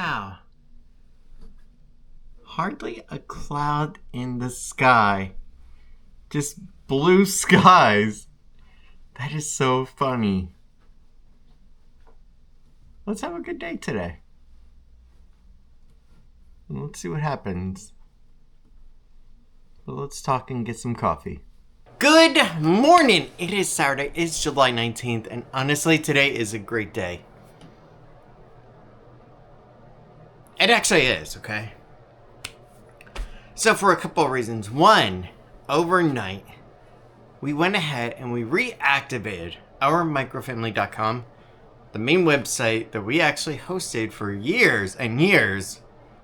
Wow. Hardly a cloud in the sky. Just blue skies. That is so funny. Let's have a good day today. Let's see what happens. But let's talk and get some coffee. Good morning! It is Saturday. It's July 19th. And honestly, today is a great day. It actually is, okay? So for a couple of reasons. One, overnight, we went ahead and we reactivated our microfamily.com, the main website that we actually hosted for years and years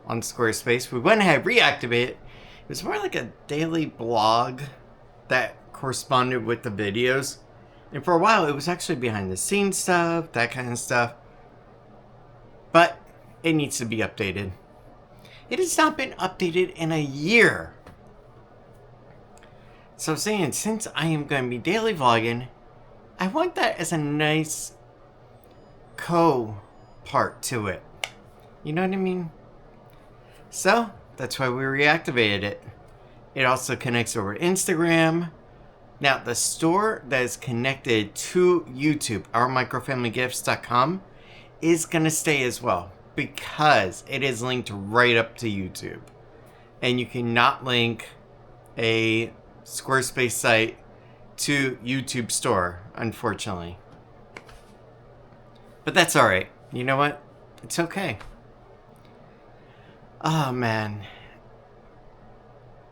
on Squarespace. We went ahead and reactivated it. It was more like a daily blog that corresponded with the videos. And for a while, it was actually behind the scenes stuff, that kind of stuff. But it needs to be updated. It has not been updated in a year. So saying, since I am going to be daily vlogging, I want that as a nice co-part to it. You know what I mean? So, that's why we reactivated it. It also connects over to Instagram. Now, the store that is connected to YouTube, ourmicrofamilygifts.com, is going to stay as well, because it is linked right up to YouTube. And you cannot link a Squarespace site to YouTube store, unfortunately. But that's alright. You know what? It's okay. Oh, man.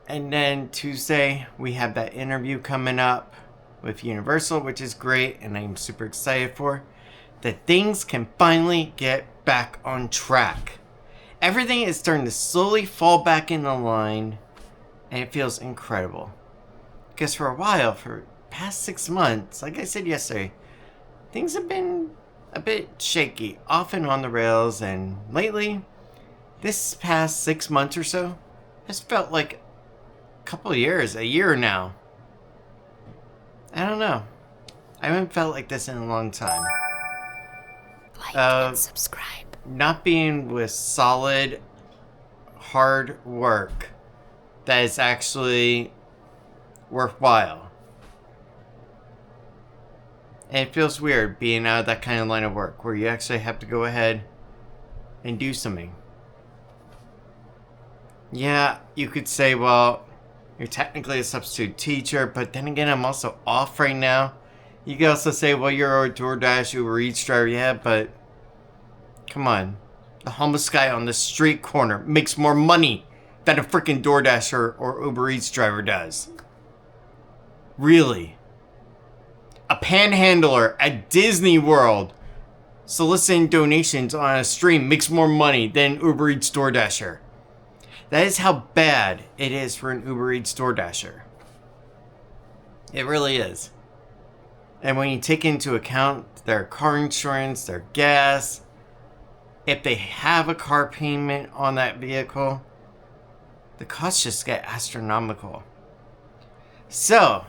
And then Tuesday, we have that interview coming up with Universal, which is great, and I'm super excited for. That things can finally get back on track. Everything is starting to slowly fall back into line, and it feels incredible. Because for a while, for past 6 months, like I said yesterday, things have been a bit shaky, off and on the rails, and lately, this past 6 months or so, has felt like a couple of years, a year now. I don't know. I haven't felt like this in a long time. Like and subscribe. Not being with solid, hard work that is actually worthwhile. And it feels weird being out of that kind of line of work where you actually have to go ahead and do something. Yeah, you could say, well, you're technically a substitute teacher, but then again, I'm also off right now. You could also say, well, you're a DoorDash, Uber Eats driver. Yeah, but come on. The homeless guy on the street corner makes more money than a freaking DoorDash or Uber Eats driver does. Really? A panhandler at Disney World soliciting donations on a stream makes more money than Uber Eats DoorDasher. That is how bad it is for an Uber Eats DoorDasher. It really is. And when you take into account their car insurance, their gas, if they have a car payment on that vehicle, the costs just get astronomical. So,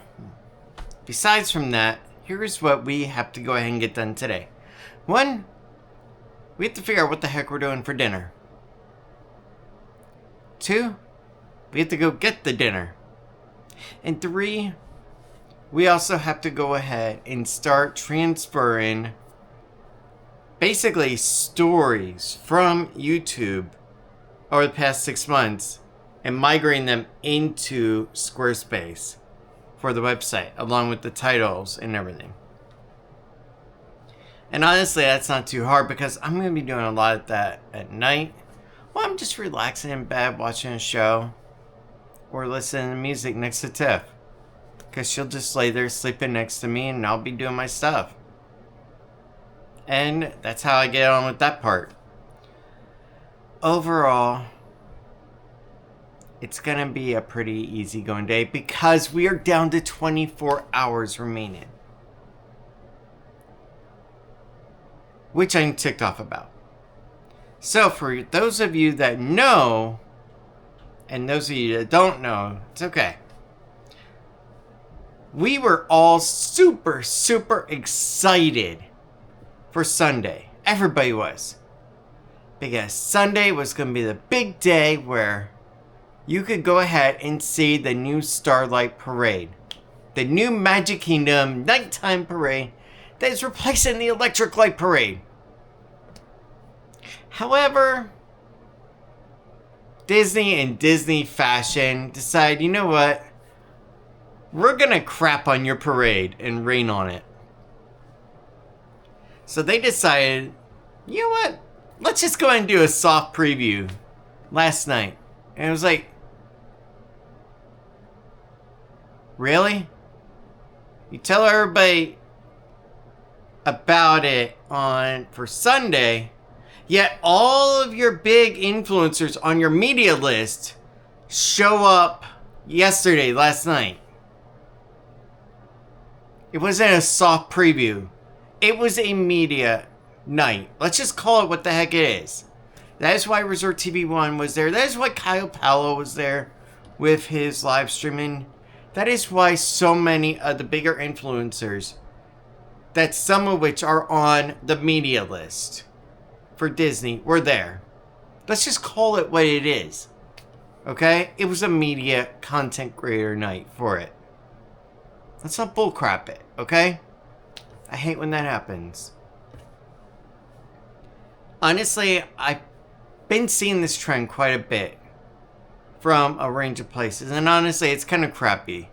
besides from that, here's what we have to go ahead and get done today. One, we have to figure out what the heck we're doing for dinner. Two, we have to go get the dinner. And three, we also have to go ahead and start transferring basically stories from YouTube over the past 6 months and migrating them into Squarespace for the website, along with the titles and everything. And honestly, that's not too hard because I'm going to be doing a lot of that at night. Well, I'm just relaxing in bed, watching a show, or listening to music next to Tiff. Because she'll just lay there sleeping next to me and I'll be doing my stuff. And that's how I get on with that part. Overall, it's going to be a pretty easygoing day because we are down to 24 hours remaining. Which I'm ticked off about. So for those of you that know, and those of you that don't know, it's okay. We were all super excited for Sunday. Everybody was. Because Sunday was going to be the big day where you could go ahead and see the new Starlight Parade. The new Magic Kingdom nighttime parade that is replacing the Electric Light Parade. However, Disney in Disney fashion decided, you know what? We're gonna crap on your parade and rain on it. So they decided, you know what? Let's just go ahead and do a soft preview last night. And it was like, really? You tell everybody about it for Sunday, yet all of your big influencers on your media list show up last night. It wasn't a soft preview. It was a media night. Let's just call it what the heck it is. That is why Resort TV 1 was there. That is why Kyle Paulo was there with his live streaming. That is why so many of the bigger influencers, that some of which are on the media list for Disney, were there. Let's just call it what it is. Okay? It was a media content creator night for it. Let's not bullcrap it, okay? I hate when that happens. Honestly, I've been seeing this trend quite a bit from a range of places. And honestly, it's kind of crappy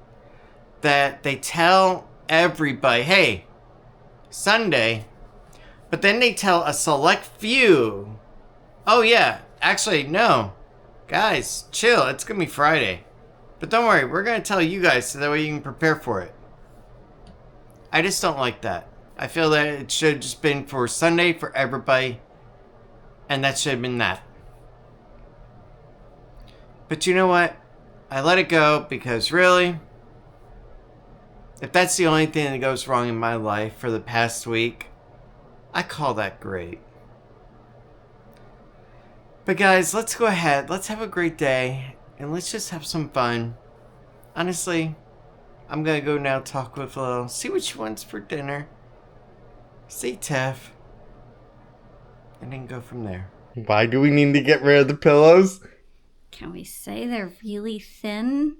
that they tell everybody, hey, Sunday, but then they tell a select few, oh yeah, actually, no. Guys, chill, it's going to be Friday. But don't worry, we're going to tell you guys so that way you can prepare for it. I just don't like that. I feel that it should have just been for Sunday for everybody. And that should have been that. But you know what? I let it go because really, if that's the only thing that goes wrong in my life for the past week, I call that great. But guys, let's go ahead. Let's have a great day. And let's just have some fun. Honestly, I'm going to go now talk with Lil. See what she wants for dinner. See Tiff. And then go from there. Why do we need to get rid of the pillows? Can we say they're really thin?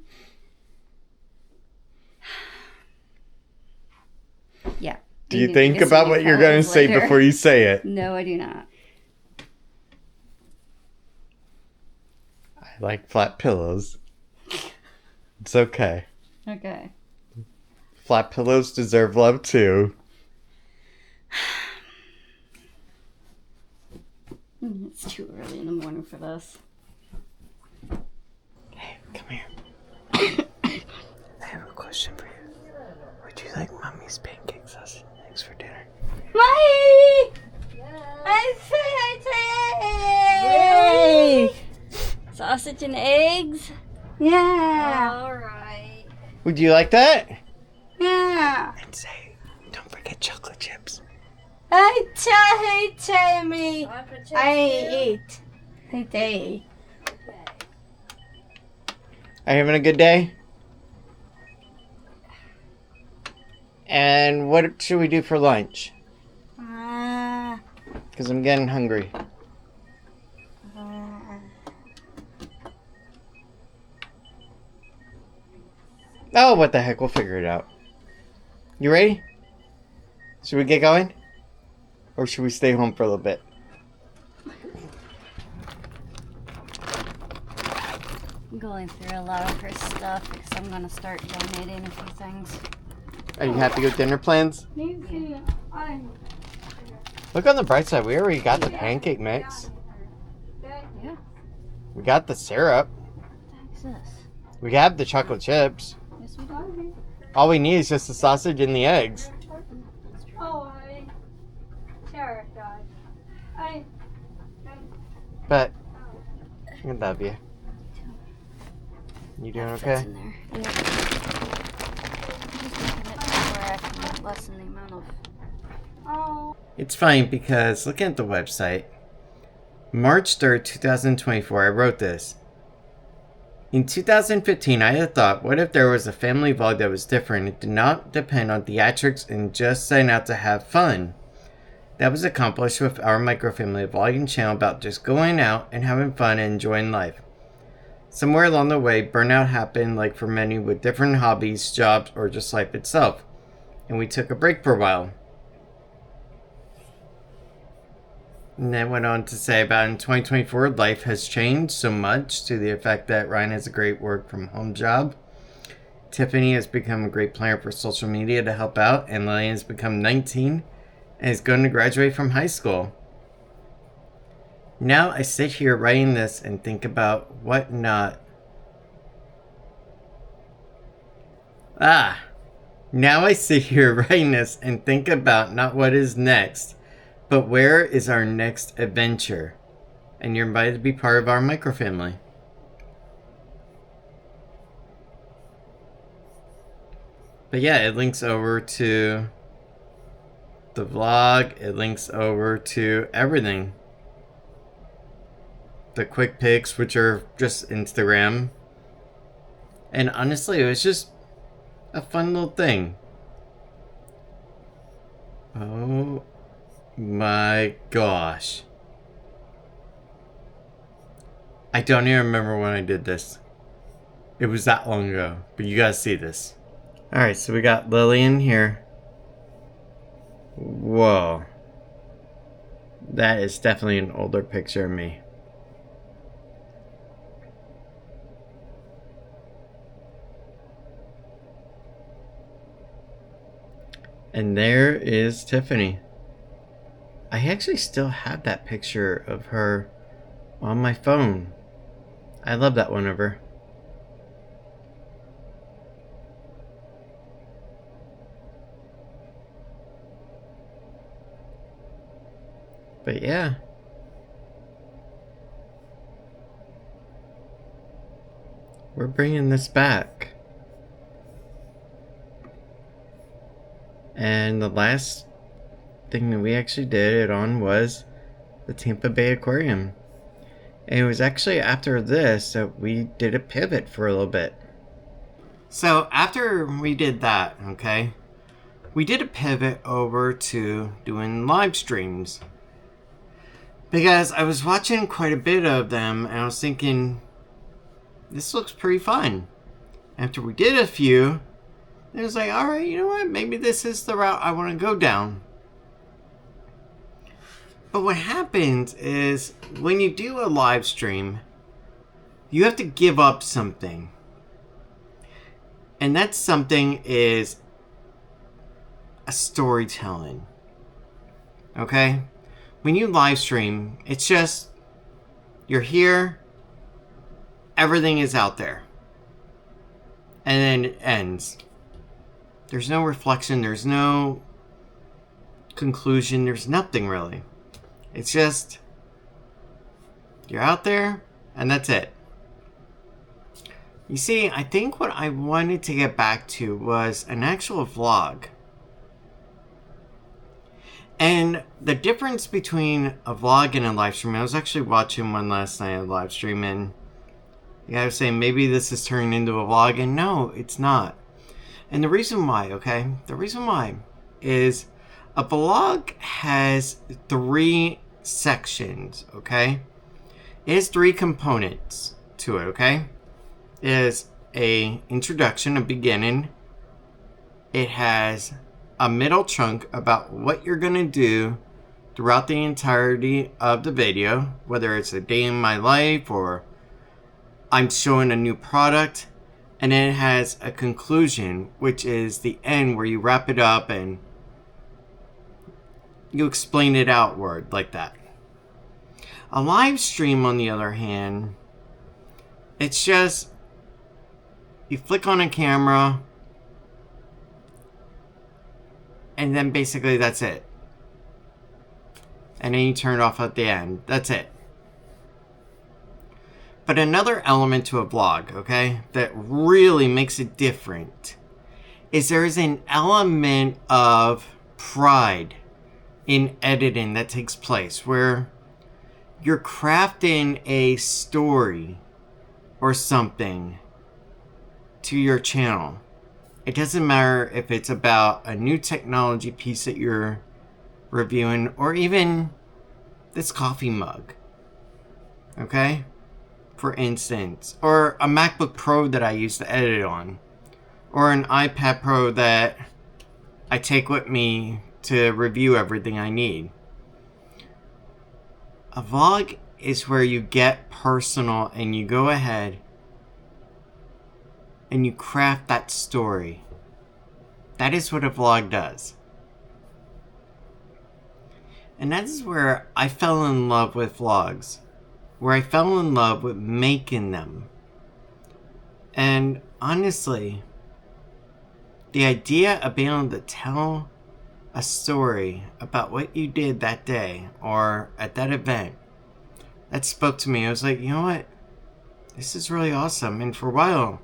Yeah. Do you think about what you're going to say before you say it? No, I do not. I like flat pillows. It's okay. Okay. Flat pillows deserve love too. It's too early in the morning for this. Hey, come here. I have a question for you. Would you like Mommy's pancake sausage and eggs for dinner? Mommy! I say sausage and eggs? Yeah. All right. Would you like that? Yeah. And say, don't forget chocolate chips. I tell me. I eat. Are you having a good day? And what should we do for lunch? Because I'm getting hungry. Oh, what the heck? We'll figure it out. You ready? Should we get going? Or should we stay home for a little bit? I'm going through a lot of her stuff because I'm going to start donating a few things. Are you happy with dinner plans? Yeah. Look on the bright side. We already got the pancake mix. Yeah. We got the syrup. What's this? We have the chocolate chips. Yes, we do. All we need is just the sausage and the eggs. But I love you. You doing okay? In there. Yeah. Just making it to where I can lessen the amount of. Oh. It's funny because looking at the website, March 3rd, 2024, I wrote this. In 2015, I had thought, what if there was a family vlog that was different? It did not depend on theatrics and just setting out to have fun. That was accomplished with our microfamily vlogging channel about just going out and having fun and enjoying life. Somewhere along the way, burnout happened, like for many with different hobbies, jobs, or just life itself. And we took a break for a while. And then went on to say about in 2024, life has changed so much to the effect that Ryan has a great work from home job. Tiffany has become a great planner for social media to help out, and Lillian has become 19 and is going to graduate from high school. Now I sit here writing this and think about what not. Now I sit here writing this and think about not what is next, but where is our next adventure? And you're invited to be part of our microfamily. But yeah, it links over to the vlog. It links over to everything. The quick pics, which are just Instagram. And honestly, it was just a fun little thing. Oh my gosh. I don't even remember when I did this. It was that long ago. But you guys see this. Alright, so we got Lillian here. Whoa. That is definitely an older picture of me. And there is Tiffany. I actually still have that picture of her on my phone. I love that one of her. But yeah. We're bringing this back. And the last thing that we actually did it on was the Tampa Bay Aquarium. And it was actually after this that we did a pivot for a little bit. So after we did that, okay, we did a pivot over to doing live streams. Because I was watching quite a bit of them and I was thinking, this looks pretty fun. After we did a few, it was like, alright, you know what? Maybe this is the route I want to go down. But what happens is when you do a live stream, you have to give up something. And that something is a storytelling. Okay? When you live stream, it's just, you're here, everything is out there. And then it ends. There's no reflection, there's no conclusion, there's nothing really. It's just, you're out there, and that's it. You see, I think what I wanted to get back to was an actual vlog. And the difference between a vlog and a live stream, I was actually watching one last night, a live stream, and I was saying maybe this is turning into a vlog, and no, it's not. And the reason why, okay, the reason why is a vlog has 3 sections, okay? It has 3 components to it, okay? It has a introduction, a beginning. It has a middle chunk about what you're going to do throughout the entirety of the video, whether it's a day in my life or I'm showing a new product. And then it has a conclusion, which is the end where you wrap it up and you explain it outward like that. A live stream, on the other hand, it's just you flick on a camera and then basically that's it. And then you turn it off at the end. That's it. But another element to a vlog, okay, that really makes it different is there is an element of pride in editing that takes place where you're crafting a story or something to your channel. It doesn't matter if it's about a new technology piece that you're reviewing, or even this coffee mug. Okay? For instance, or a MacBook Pro that I used to edit on, or an iPad Pro that I take with me to review everything I need. A vlog is where you get personal and you go ahead and you craft that story. That is what a vlog does. And that is where I fell in love with vlogs. Where I fell in love with making them. And honestly, the idea of being able to tell a story about what you did that day or at that event, that spoke to me. I was like, you know what? This is really awesome. And for a while,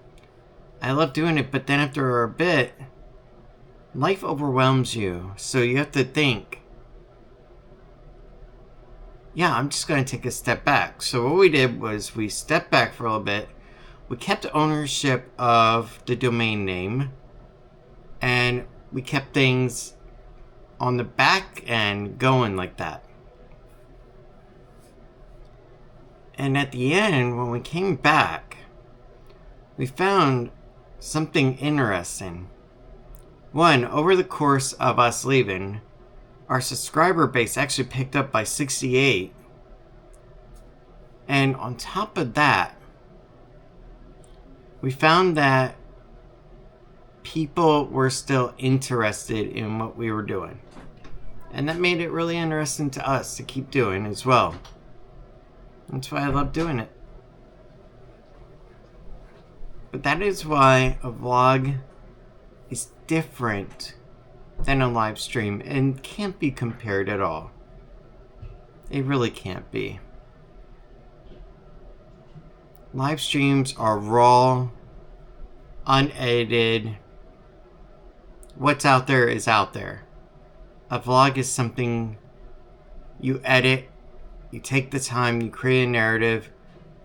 I loved doing it. But then after a bit, life overwhelms you. So you have to think, yeah, I'm just going to take a step back. So what we did was we stepped back for a little bit. We kept ownership of the domain name. And we kept things on the back end going like that. And at the end, when we came back, we found something interesting. One, over the course of us leaving, our subscriber base actually picked up by 68. And on top of that, we found that people were still interested in what we were doing. And that made it really interesting to us to keep doing as well. That's why I love doing it. But that is why a vlog is different than a live stream and can't be compared at all. It really can't be. Live streams are raw, unedited. What's out there is out there. A vlog is something you edit, you take the time, you create a narrative,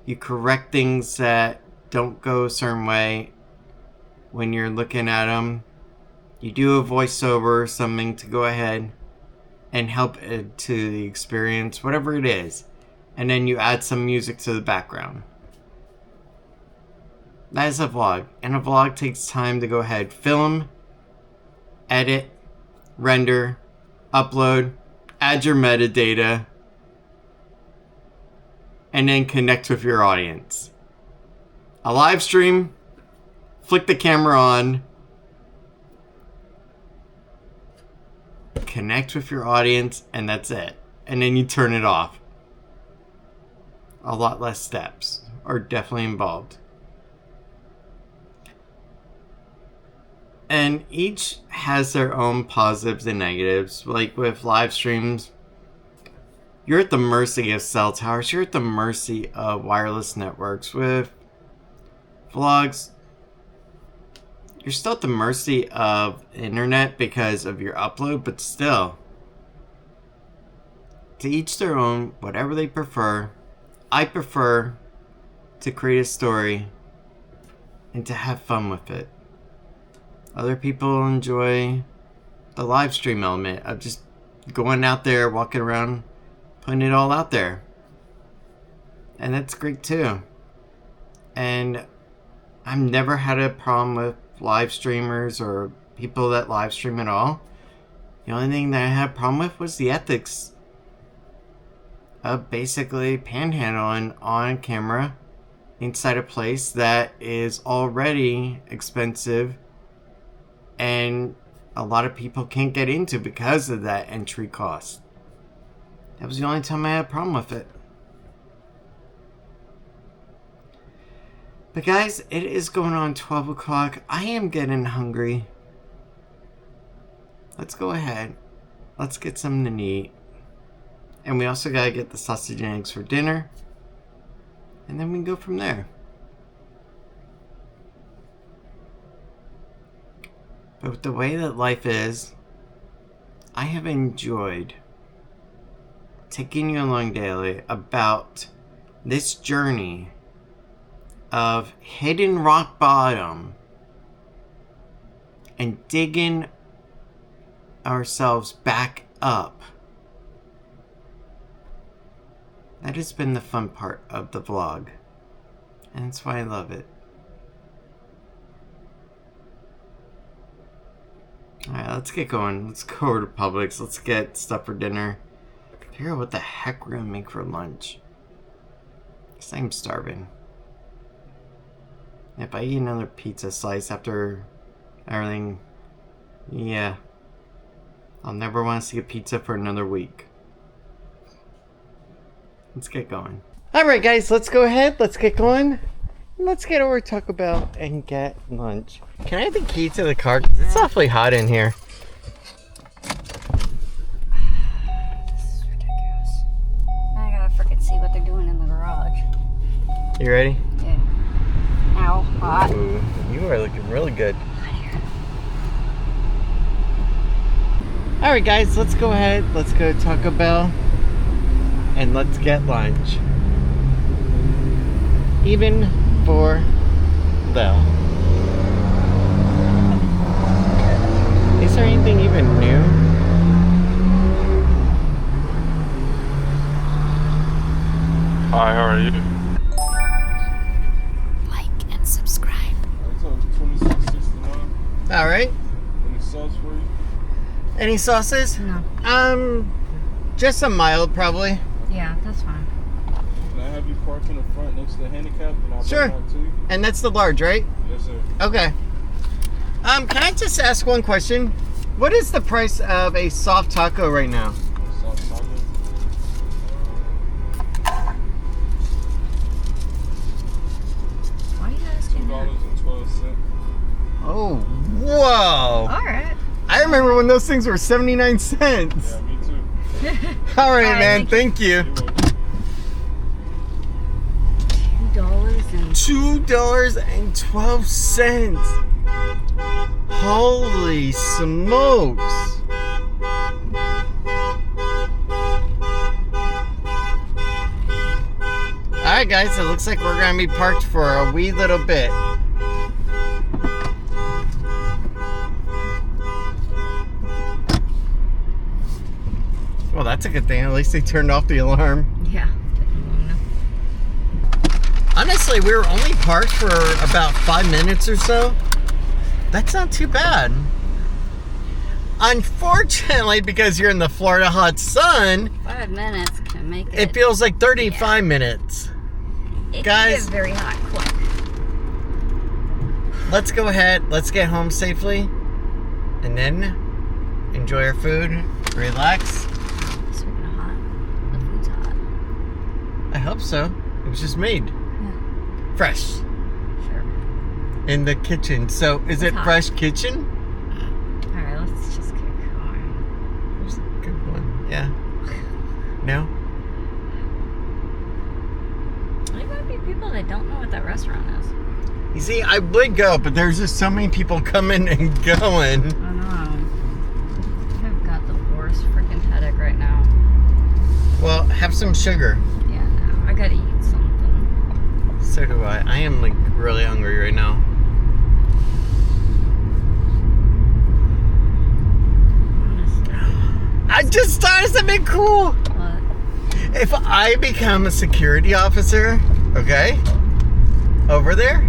you correct things that don't go a certain way when you're looking at them. You do a voiceover, something to go ahead and help add to the experience, whatever it is. And then you add some music to the background. That is a vlog. And a vlog takes time to go ahead, film, edit, render, upload, add your metadata, and then connect with your audience. A live stream, flick the camera on, connect with your audience, and that's it. And then you turn it off. A lot less steps are definitely involved. And each has their own positives and negatives. Like with live streams, you're at the mercy of cell towers. You're at the mercy of wireless networks. With vlogs, you're still at the mercy of internet because of your upload, but still, to each their own, whatever they prefer. I prefer to create a story and to have fun with it. Other people enjoy the live stream element of just going out there, walking around, putting it all out there. And that's great too. And I've never had a problem with live streamers or people that live stream at all. The only thing that I had a problem with was the ethics of basically panhandling on camera inside a place that is already expensive and a lot of people can't get into because of that entry cost. That was the only time I had a problem with it. But guys, it is going on 12 o'clock. I am getting hungry. Let's go ahead. Let's get something to eat. And we also gotta get the sausage and eggs for dinner. And then we can go from there. But with the way that life is, I have enjoyed taking you along daily about this journey of hitting rock bottom and digging ourselves back up That has been the fun part of the vlog. And that's why I love it. Alright, let's get going. Let's go to Publix. Let's get stuff for dinner. Figure out what the heck we're gonna make for lunch. Because I'm starving. If I eat another pizza slice after everything, yeah. I'll never want to see a pizza for another week. Let's get going. Alright guys, let's go ahead. Let's get going. Let's get over to Taco Bell and get lunch. Can I have the key to the car? 'Cause it's awfully hot in here. This is ridiculous. I gotta frickin' see what they're doing in the garage. You ready? Yeah. Ow, hot. Ooh, you are looking really good. Alright guys, let's go ahead. Let's go to Taco Bell. And let's get lunch. Even for Lil. Is there anything even new? Hi, how are you? Like and subscribe. It's on $26.69. Alright. Any sauce for you? Any sauces? No. Just a mild probably. Yeah, that's fine. Can I have you park in the front next to the handicap and I'll Sure. bring that to you? And that's the large, right? Yes, sir. Okay. Can I just ask one question? What is the price of a soft taco right now? Soft taco. Why are you asking that? $2.12. Oh, whoa. Alright. I remember when those things were 79 cents. Yeah, me too. All right, Alright, man. Thank you. You're welcome. $2.12. Holy smokes. Alright guys, it looks like we're gonna be parked for a wee little bit. Well, that's a good thing. At least they turned off the alarm. Yeah. Honestly, we were only parked for about 5 minutes or so. That's not too bad. Unfortunately, because you're in the Florida hot sun, 5 minutes can make it. it feels like 35 minutes. It guys- can get very hot quick. Let's go ahead. Let's get home safely. And then enjoy our food. Relax. Speaking of hot, the food's hot. I hope so. It was just made. Yeah. Fresh. Sure. In the kitchen. So, is it hot. fresh kitchen? Alright, let's just get going. There's a good one. Yeah. No? There might be people that don't know what that restaurant is. You see, I would go, but there's just so many people coming and going. I know. I've got the worst freaking headache right now. Well, have some sugar. Yeah, no, I gotta eat something. So do I. I am like really hungry right now. Honestly. I just thought of something cool. But If I become a security officer, okay, over there,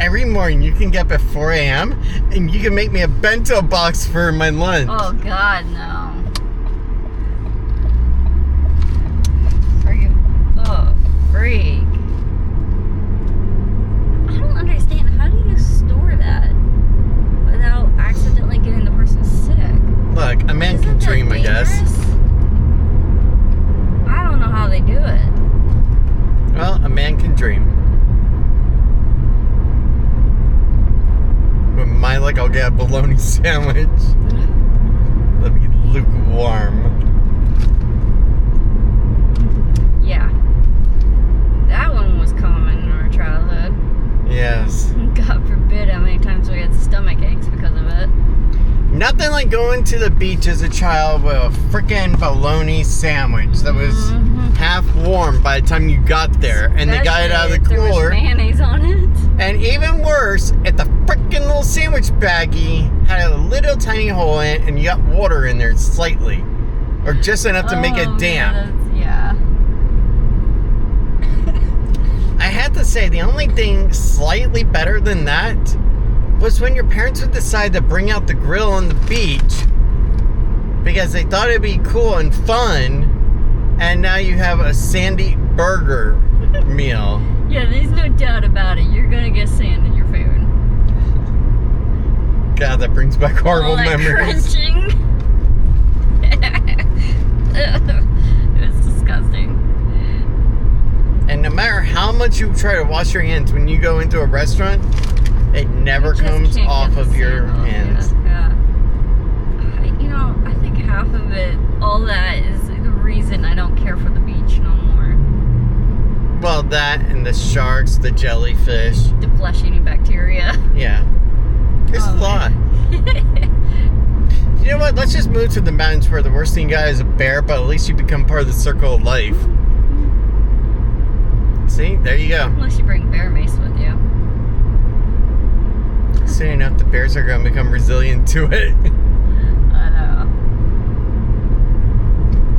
every morning you can get up at 4 a.m. and you can make me a bento box for my lunch. oh god, no. Freak. I don't understand. How do you store that without accidentally getting the person sick? Look, a man Isn't can that dream, I guess. dangerous? I don't know how they do it. Well, a man can dream. With my luck, I'll get a bologna sandwich. Let me lukewarm. Yeah. That one was common in our childhood. Yes. God forbid how many times we had stomach aches because of it. Nothing like going to the beach as a child with a freaking bologna sandwich that was half warm by the time you got there, and they got it out of the Especially if cooler. there was mayonnaise on it. And even worse, at the freaking little sandwich baggie had a little tiny hole in it, and you got water in there slightly, or just enough to make it damp. Yeah. to say, the only thing slightly better than that was when your parents would decide to bring out the grill on the beach because they thought it'd be cool and fun, and now you have a sandy burger meal. Yeah, there's no doubt about it. You're gonna get sand in your food. God, that brings back horrible All that memories. crunching. It was disgusting. And no matter how much you try to wash your hands when you go into a restaurant, it never You just comes can't off get the of your sand off, hands. Yeah. You know, I think half of it, all that, is the reason I don't care for the beach no more. Well, that and the sharks, the jellyfish. The flesh-eating bacteria. Yeah. There's a lot. You know what? Let's just move to the mountains where the worst thing you got is a bear, but at least you become part of the circle of life. See? There you go. Unless you bring bear mace with you. Soon enough, the bears are going to become resilient to it. I know.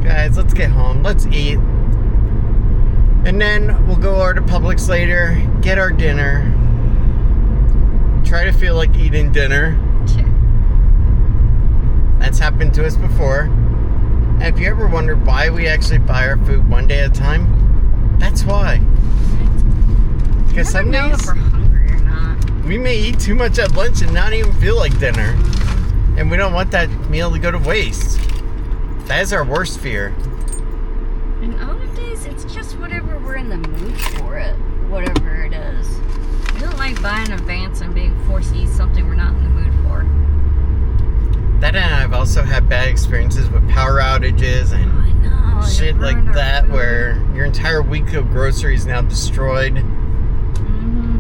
Guys, let's get home. Let's eat. And then we'll go over to Publix later, get our dinner. Try to feel like eating dinner. Sure. That's happened to us before. And if you ever wondered why we actually buy our food one day at a time, that's why. Because some I don't know days if we're hungry or not. we may eat too much at lunch and not even feel like dinner. And we don't want that meal to go to waste. That is our worst fear. And other days, it's just whatever we're in the mood for it. Whatever it is. We don't like buying in advance and being forced to eat something we're not in the mood for. That and I've also had bad experiences with power outages and I know. shit it like ruined our that food. where your entire week of groceries now destroyed. Mhm.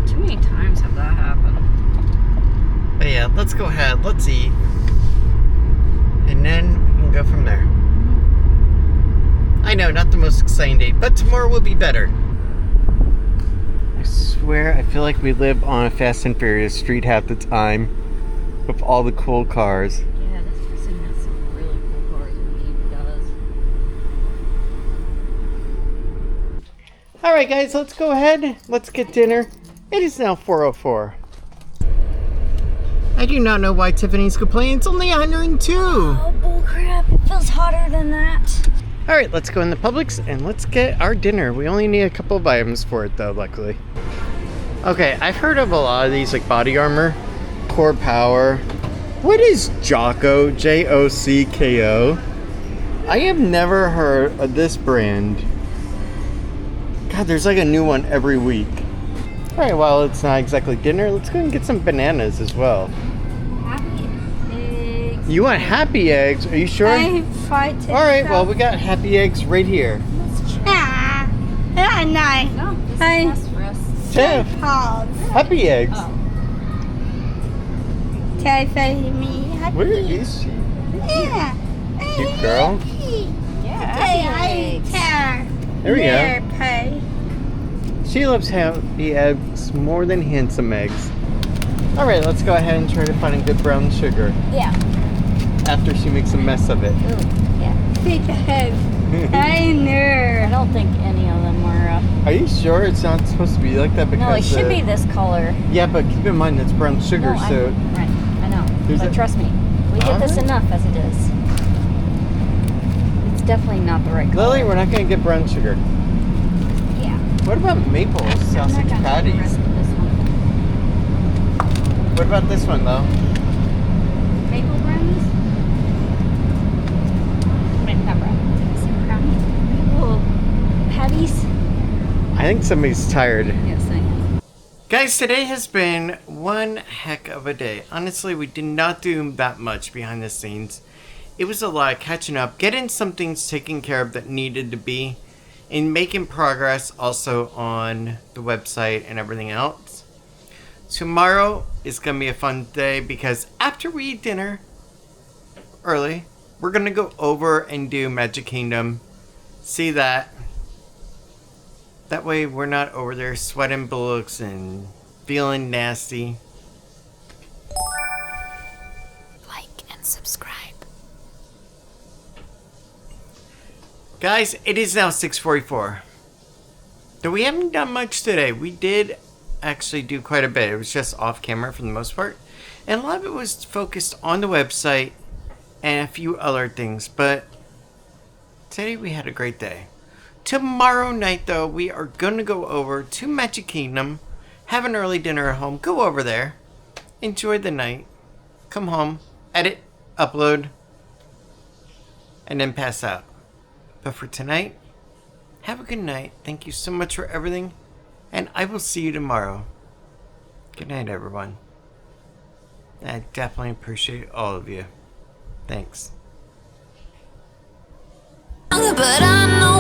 Too many times have that happened. But yeah, let's go ahead, let's eat. And then we can go from there. I know, not the most exciting day, but tomorrow will be better. I swear, I feel like we live on a Fast and Furious street half the time with all the cool cars. Yeah, this person has some really cool cars when he does. Alright guys, let's go ahead. Let's get dinner. It is now 4:04. I do not know why Tiffany's complaining. It's only 102. Oh, bullcrap. It feels hotter than that. Alright, let's go in the Publix and let's get our dinner. We only need a couple of items for it though, luckily. Okay, I've heard of a lot of these like body armor, core power. What is Jocko? Jocko? I have never heard of this brand. God, there's like a new one every week. Alright, well, it's not exactly dinner. Let's go and get some bananas as well. Happy eggs. You want happy eggs? Are you sure? Fight Alright, well, we got happy eggs right here. Nice. No, this Hi. is best for us. Tiff, Pause. happy eggs. Oh. Tell me happy. Where is she? Yeah. Cute girl. Yeah, happy eggs. There we go. Pay. She loves happy eggs more than handsome eggs. Alright, let's go ahead and try to find a good brown sugar Yeah. after she makes a mess of it. Ooh, yeah. I know. I don't think any of them are. Are you sure it's not supposed to be like that? Because No, it should be this color. Yeah, but keep in mind that's brown sugar, No, so right, I know. Here's But it. trust me, we get this Alright. enough as it is. It's definitely not the right color. Lily, we're not gonna get brown sugar. Yeah. What about maple I'm not sausage gonna do the patties? rest of this one. What about this one though? Maple brownies? Not brownies. Did I say brownies? Maple patties? I think somebody's tired. Yes, I am. Guys, today has been one heck of a day. Honestly, we did not do that much behind the scenes. It was a lot of catching up, getting some things taken care of that needed to be, and making progress also on the website and everything else. Tomorrow is going to be a fun day because after we eat dinner early, we're going to go over and do Magic Kingdom. See that. That way we're not over there sweating bullocks and feeling nasty. Like and subscribe. Guys, it is now 6:44. Though we haven't done much today. We did actually do quite a bit. It was just off camera for the most part. And a lot of it was focused on the website and a few other things. But today we had a great day. Tomorrow night, though, we are going to go over to Magic Kingdom, have an early dinner at home, go over there, enjoy the night, come home, edit, upload, and then pass out. But for tonight, have a good night. Thank you so much for everything, and I will see you tomorrow. Good night, everyone. I definitely appreciate all of you. Thanks. But I know